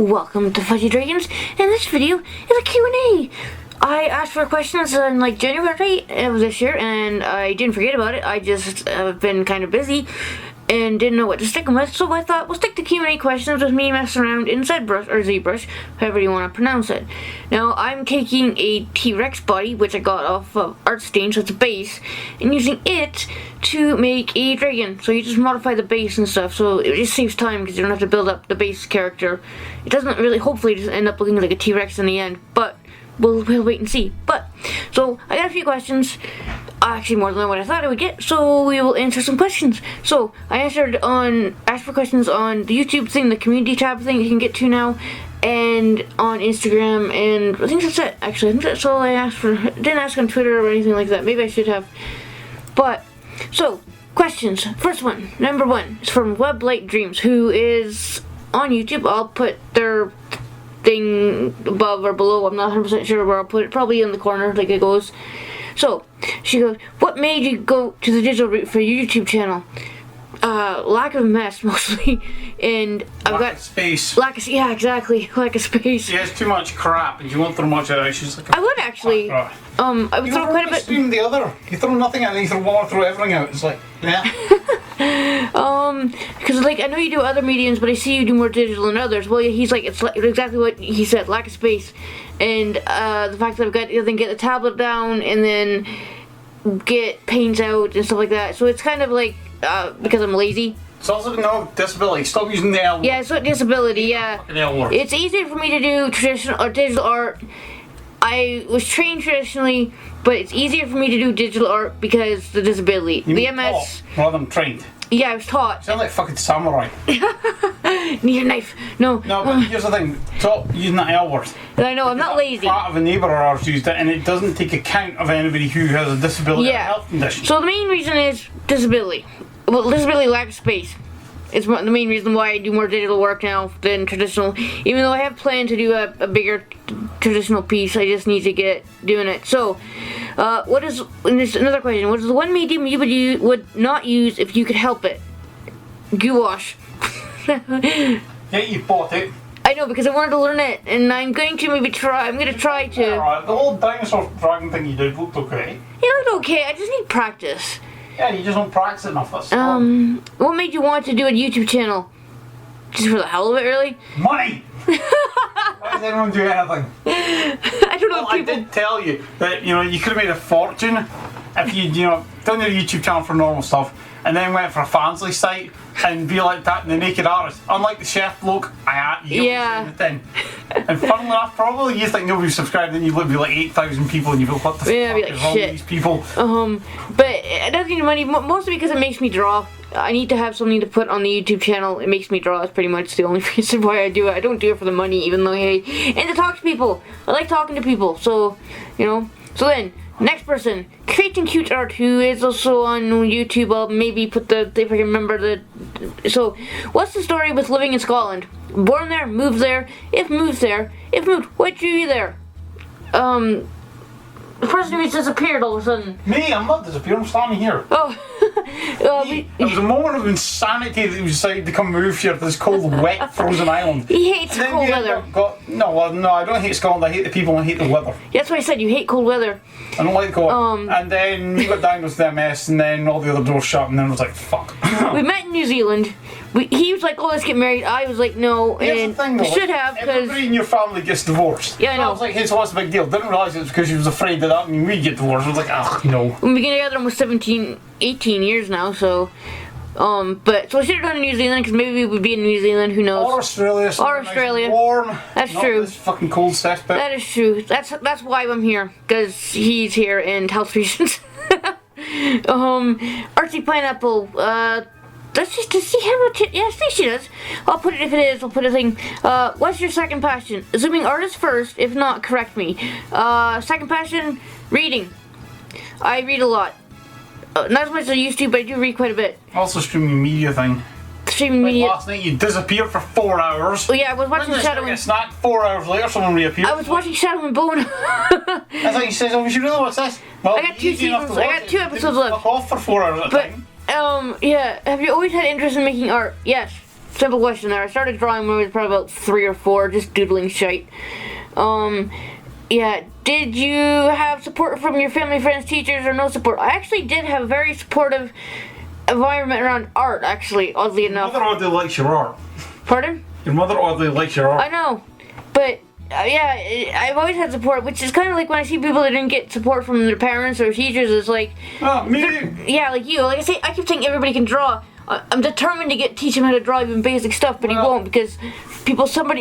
Welcome to Fuzzy Dragons, and this video is a Q&A. I asked for questions in like January of this year, and I didn't forget about it. I just have been kind of busy and didn't know what to stick them with, so I thought we'll stick to Q&A questions with me messing around in ZBrush, or ZBrush, however you want to pronounce it. Now, I'm taking a T-Rex body, which I got off of ArtStain, so it's a base, and using it to make a dragon. So you just modify the base and stuff, so it just saves time because you don't have to build up the base character. It doesn't really, hopefully, just end up looking like a T-Rex in the end, but we'll wait and see. But, so, I got a few questions. Actually, more than what I thought I would get, so we will answer some questions. So, I asked for questions on the YouTube thing, the community tab thing you can get to now, and on Instagram, and I think that's it, actually. I think that's all I asked for. I didn't ask on Twitter or anything like that. Maybe I should have. But, so, questions. First one, number one, is from Weblight Dreams, who is on YouTube. I'll put their thing above or below. I'm not 100% sure where I'll put it. Probably in the corner, like it goes. So, she goes, what made you go to the digital route for your YouTube channel? Lack of mess, mostly, and I've got space. Yeah, exactly, lack of space. She has too much crap, and you won't throw much out. She's like, I would actually, I would throw quite a bit. Stream the other. You throw nothing out, and you throw one, throw everything out. It's like, yeah. Because like I know you do other mediums, but I see you do more digital than others. Well, yeah, he's like, it's like exactly what he said, lack of space, and the fact that I've got to then get the tablet down and then get paints out and stuff like that. So it's kind of like because I'm lazy. It's also no disability. Stop using the L word. Yeah, it's not disability. Yeah, Fucking L word. it's easier for me to do traditional or digital art. I was trained traditionally, but it's easier for me to do digital art because the disability. You The mean MS. taught rather than trained. Yeah, I was taught. You sound like fucking samurai. Need a knife. No. No, but here's the thing. Stop using that L word. I know, I'm not lazy. Part of a neighbour of ours used it, and it doesn't take account of anybody who has a disability or Yeah. health condition. So the main reason is disability. Well, disability lack of space. It's the main reason why I do more digital work now than traditional. Even though I have planned to do a bigger traditional piece, I just need to get doing it. So, what is, and there's another question, what is the one medium you would not use if you could help it? Gouache. Yeah, you bought it. I know, because I wanted to learn it, and I'm going to maybe try, I'm going to try to. Alright, the whole dinosaur dragon thing you did looked okay. It looked okay, I just need practice. Yeah, you just don't practice enough. That's all. What made you want to do a YouTube channel? Just for the hell of it, really? Money! Why does anyone do anything? I don't know Well, if people... I did tell you that, you could have made a fortune if you'd, done your YouTube channel for normal stuff and then went for a Fansly site and be like that in the naked artist. Unlike the chef bloke, Yeah. And funnily enough, probably you think nobody subscribed and you would be like 8,000 people and you go, what the Yeah, fuck be like, is wrong shit. with these people? But it doesn't need money, mostly because it makes me draw. I need to have something to put on the YouTube channel. It makes me draw. It's pretty much the only reason why I do it. I don't do it for the money, even though I hate. And to talk to people. I like talking to people. So, So then, next person, Creating Cute Art, who is also on YouTube. I'll maybe put if I can remember the. So, what's the story with living in Scotland? Born there, moved there. If moved there, if moved, why'd you be there? The person who disappeared all of a sudden. Me, I'm not disappearing, I'm standing here. Oh. It was a moment of insanity that he decided to come move here to this cold, wet, frozen island. He hates Then cold you weather. No, I don't hate Scotland, I hate the people and I hate the weather. That's why I said you hate cold weather. I don't like the cold. And then we got diagnosed with MS and then all the other doors shut and then I was like, fuck. We met in New Zealand. He was like, oh, let's get married. I was like, no. Here's And the thing though, we should have, because... everybody in your family gets divorced. Yeah, I know. I was like, hey, so what's the big deal? Didn't realise it was because she was afraid that mean we'd get divorced. I was like, ugh, no. We've been together almost 18 years now, so... but, so I should have done in New Zealand, because maybe we would be in New Zealand, who knows. Or Australia. Or Nice Australia. and warm. That's Not true. This fucking cold cesspit. That is true. That's why I'm here, because he's here and health reasons. Artsy Pineapple, let's just to see how much yeah, I think she does. I'll put it if it is, I'll put a thing. What's your second passion? Assuming art is first, if not, correct me. Second passion, reading. I read a lot. Not as much as I used to, but I do read quite a bit. Also streaming media thing. Streaming Like media. last night you disappeared for 4 hours. Oh yeah, I was watching Shadow A and... snack 4 hours later someone reappeared. I was watching Shadow and Bone. I thought you said, oh, we should really watch this. Well, I got two easy enough to seasons. I watch got it. two Didn't episodes left. fuck off for 4 hours at a But, time. yeah. Have you always had interest in making art? Yes. simple question there. I started drawing when I was probably about 3 or 4, just doodling shite. Yeah, did you have support from your family, friends, teachers, or no support? I actually did have a very supportive environment around art, actually, oddly Your enough. mother oddly likes your art. Pardon? Your mother oddly likes your art. I know, but yeah, I've always had support, which is kind of like when I see people that didn't get support from their parents or teachers. It's like, Me. yeah, like you. Like I keep saying everybody can draw. I'm determined to teach him how to draw even basic stuff, but he won't because some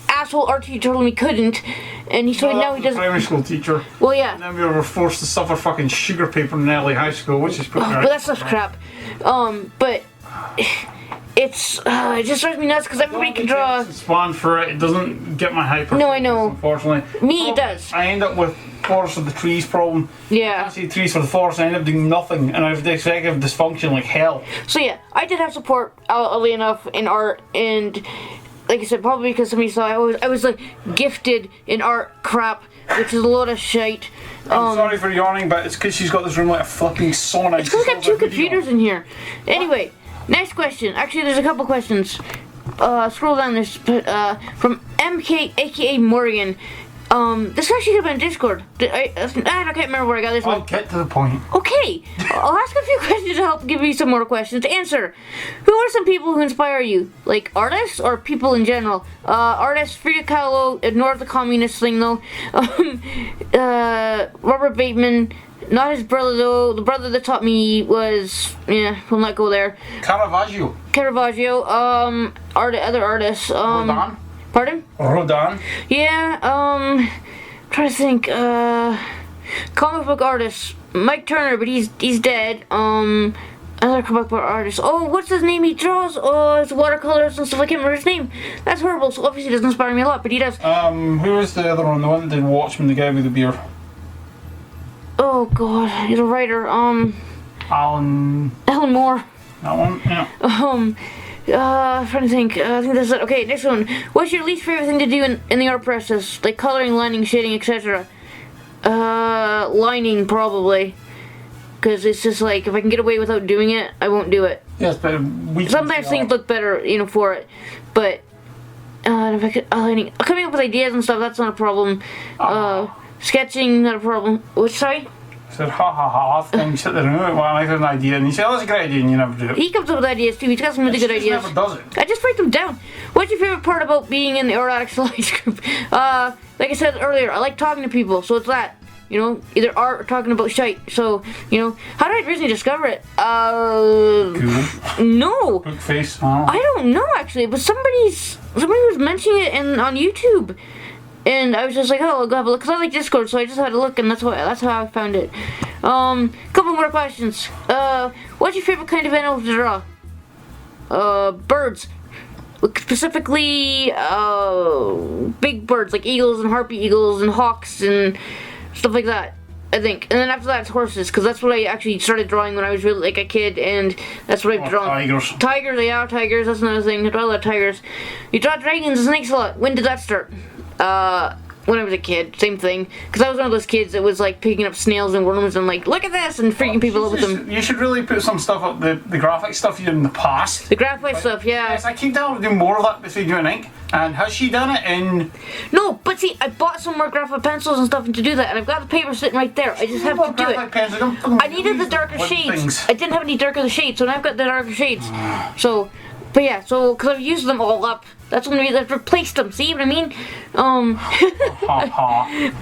asshole art teacher told him he couldn't, and now he doesn't. Primary school teacher. Well, yeah. And then we were forced to suffer fucking sugar paper in early high school, which is pretty But that stuff's crap. But it just drives me nuts because everybody can draw. Spawn for it. It doesn't get my hyper. No, I know. Unfortunately, Me, it does. I end up with forest of the trees problem. Yeah. I see trees for the forest. I end up doing nothing, and I have executive dysfunction like hell. So yeah, I did have support, oddly enough, in art, and like I said, probably because somebody saw I was like gifted in art crap, which is a lot of shite. I'm sorry for yawning, but it's because she's got this room like a flipping sauna. It's because I got 2 computers in here. Anyway, next question. Actually, there's a couple questions. Scroll down. There's from MK, aka Morgan. This actually could have been Discord. I can't remember where I got this I'll one. get to the point. Okay, I'll ask a few questions to help give you some more questions to answer. Who are some people who inspire you? Like artists or people in general? Artists, Frida Kahlo, ignore the communist thing though. Robert Bateman, not his brother though. The brother that taught me was, we'll not go there. Caravaggio. Other artists. Rodin. Pardon? Rodin. Yeah, trying to think, comic book artist, Mike Turner, but he's dead. Other comic book artist. Oh, what's his name? He draws, his watercolors and stuff. I can't remember his name. That's horrible, so obviously it doesn't inspire me a lot, but he does. Who is the other one? The one that did Watchmen, the guy with the beard. Oh god, he's a writer, Alan Moore. That one? Yeah. Trying to think. I think that's it. Okay, next one. What's your least favorite thing to do in the art process? Like coloring, lining, shading, etc. Lining probably. Because it's just like, if I can get away without doing it, I won't do it. Yes, but we Sometimes things look better, for it. But, if I could, lining. Coming up with ideas and stuff, that's not a problem. Sketching, not a problem. What, sorry? I said, then you sit there and well, I have an idea, and you say, oh, that's a great idea, and you never do it. He comes up with ideas too, he's got some really good ideas. Never does it. I just write them down. What's your favorite part about being in the Art Addicts Alliance group? Like I said earlier, I like talking to people, so it's that. Either art or talking about shite. So, how did I originally discover it? Google. No. Bookface. I don't know actually, but somebody was mentioning it on YouTube. And I was just like, oh, I'll go have a look, because I like Discord, so I just had a look, and that's how I found it. Couple more questions. What's your favorite kind of animal to draw? Birds. Specifically, big birds, like eagles and harpy eagles and hawks and stuff like that, I think. And then after that, it's horses, because that's what I actually started drawing when I was really, like, a kid, and that's what I've drawn. Tigers. Tigers, that's another thing. I draw a lot of tigers. You draw dragons and snakes a lot. When did that start? When I was a kid, same thing. Because I was one of those kids that was like picking up snails and worms and like, look at this, and freaking people up with them. You should really put some stuff up, the graphic stuff you did in the past. The graphic stuff, yeah. Yes, I keep down to do more of that between you and ink. And has she done it in... No, but see, I bought some more graphic pencils and stuff to do that, and I've got the paper sitting right there. I just have to do it. I needed the darker shades. I didn't have any darker shades, so now I've got the darker shades. So, but yeah, because I've used them all up. That's when I've replaced them. See what I mean?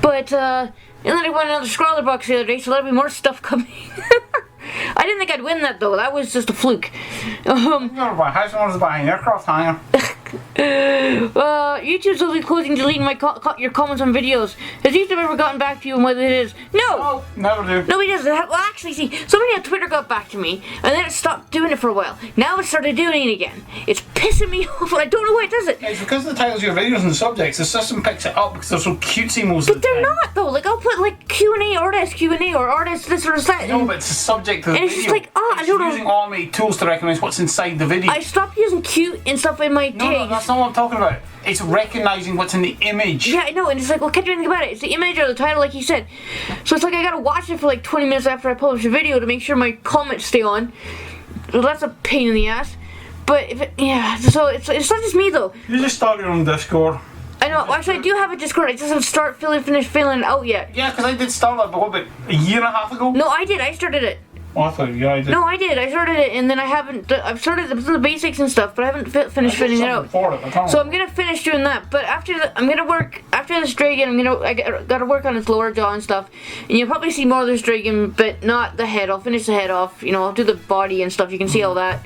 But and then I won another Scrawler box the other day, so there'll be more stuff coming. I didn't think I'd win that though. That was just a fluke. How's someone's buying an aircraft hanger? YouTube's always closing, deleting your comments on videos. Has YouTube ever gotten back to you on whether it is? No! Never do. Nobody does that. Well, actually, see, somebody on Twitter got back to me, and then it stopped doing it for a while. Now it started doing it again. It's pissing me off, and I don't know why it does it. It's because of the titles of your videos and the subjects. The system picks it up because they're so cutesy most of the time. But they're not, though. Like, I'll put, like, Q&A, artist Q&A, or artist this or that. No, but it's a subject of the video. And it's just like, I don't know. Using automated tools to recognise what's inside the video. I stopped using cute and stuff in my tags. No, that's not what I'm talking about. It's recognising what's in the image. Yeah, I know, and it's like, well, can't do anything about it. It's the image or the title, like you said. So it's like I gotta watch it for like 20 minutes after I publish a video to make sure my comments stay on. So that's a pain in the ass. But if yeah, so it's not just me though. You just start your own Discord. I know. Actually, I do have a Discord. I just haven't finished filling it out yet. Yeah, because I did start that, but what, about a year and a half ago? No, I did. I started it. Oh, I thought, yeah, I did. No, I did. I started it, and then I haven't. I've started the basics and stuff, but I haven't finished filling it out. For it, I can't So I'm gonna finish doing that. But I'm gonna work after this dragon. I gotta work on its lower jaw and stuff. And you'll probably see more of this dragon, but not the head. I'll finish the head off. You know, I'll do the body and stuff. You can see all that.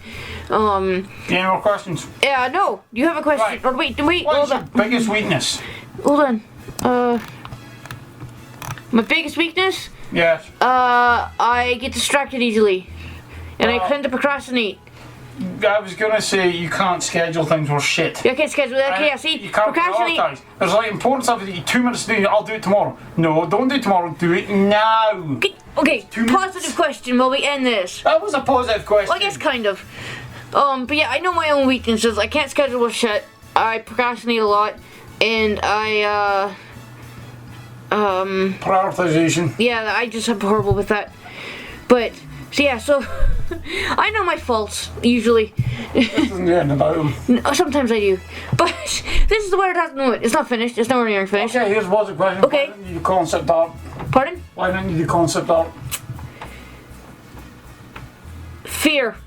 Any more questions? Yeah. No. You have a question? Right. Or wait. What's Hold your on. biggest weakness? Hold on. My biggest weakness? Yes. I get distracted easily. And I tend to procrastinate. I was gonna say you can't schedule things or shit. You can't schedule that. Okay, yeah, see? You can't Procrastinate. prioritize. There's like important stuff that you 2 minutes to do. I'll do it tomorrow. No, don't do it tomorrow. Do it now. Okay, 2 minutes. positive question while we end this. That was a positive question. Well, I guess kind of. But yeah, I know my own weaknesses. I can't schedule shit. I procrastinate a lot. And Prioritization. yeah, I just am horrible with that. But, so yeah, so I know my faults, usually. This isn't getting about them. Sometimes I do. But this is the where it has to know it. It's not finished. It's nowhere near finished. Okay, here's what's the question. Okay. Why don't you do concept art? Pardon? Why don't you do concept art? Fear.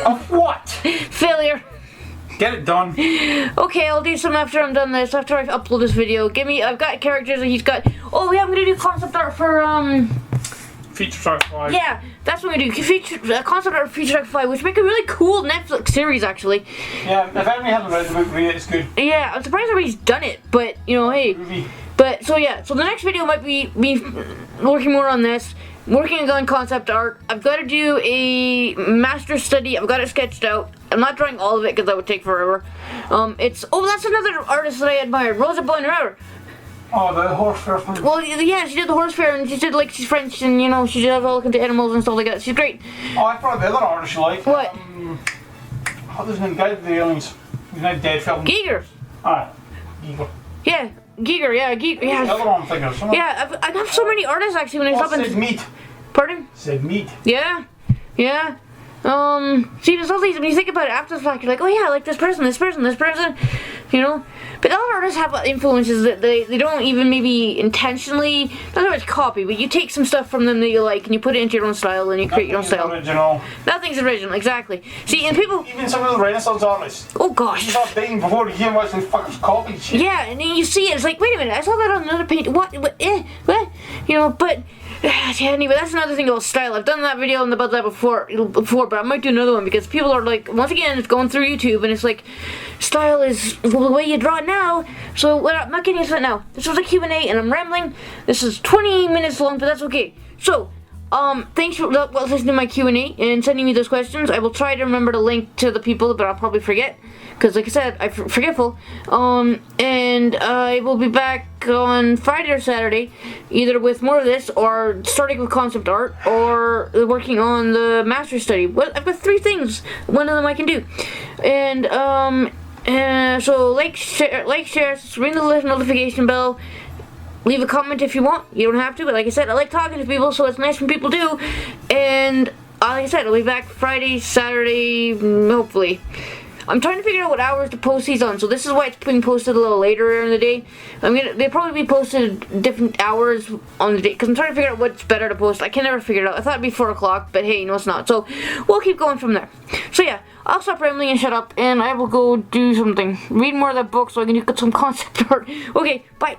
Of what? Failure. Get it done. Okay, I'll do some after I'm done this, after I upload this video. I've got characters that he's got. Oh yeah, I'm gonna do concept art for, Feature track 5. yeah, that's what I'm gonna do. Concept art for Future Track 5, which make a really cool Netflix series, actually. Yeah, if anybody hasn't read the book, read it, it's good. Yeah, I'm surprised everybody's done it, but, you know, hey. Movie. But, so yeah, so the next video might be me working more on this. Working on concept art. I've got to do a master study. I've got it sketched out. I'm not drawing all of it because that would take forever. Oh, that's another artist that I admire, Rosa Bonheur. Oh, the horse fair thing. Well, yeah, she did the horse fair, and she did, like, she's French, and, you know, she does all kinds of animals and stuff like that. She's great. Oh, I thought the other artist you like. What? What was his name? Guy with the aliens. He's not dead film. Giger. Alright. Giger. Yeah, Giger, yeah, Giger, The other yeah. one I'm thinking of. Someone. Yeah, I have so many artists, actually, when I stop Said and... meat. Pardon? Said meat. Yeah, yeah. See, there's all these, when you think about it after the fact, you're like, oh yeah, I like this person, you know? But other artists have influences that they don't even maybe intentionally, not so much copy, but you take some stuff from them that you like and you put it into your own style and you create your own style. Original. Nothing's original, exactly. See, and people, Even some of the Renaissance artists. oh You gosh. start dating before you hear what they fucking copied shit. Yeah, and then you see it, it's like, wait a minute, I saw that on another painting, what, what? You know, but, yeah, anyway, that's another thing about style. I've done that video about that before, but I might do another one because people are like, once again, it's going through YouTube and it's like, style is the way you draw it now, so I'm not getting into that now. This was a Q&A and I'm rambling. This is 20 minutes long, but that's okay. So, thanks for listening to my Q&A and sending me those questions. I will try to remember to link to the people, but I'll probably forget. Because, like I said, I'm forgetful. And I will be back on Friday or Saturday, either with more of this, or starting with concept art, or working on the master study. Well, I've got 3 things. One of them I can do. And, so like, share, ring the notification bell. Leave a comment if you want. You don't have to, but like I said, I like talking to people, so it's nice when people do. And like I said, I'll be back Friday, Saturday, hopefully. I'm trying to figure out what hours to post these on, so this is why it's being posted a little later in the day. They'll probably be posted different hours on the day, because I'm trying to figure out what's better to post. I can never figure it out. I thought it'd be 4 o'clock, but hey, no, it's not. So we'll keep going from there. So yeah, I'll stop rambling and shut up, and I will go do something. Read more of that book so I can get some concept art. Okay, bye.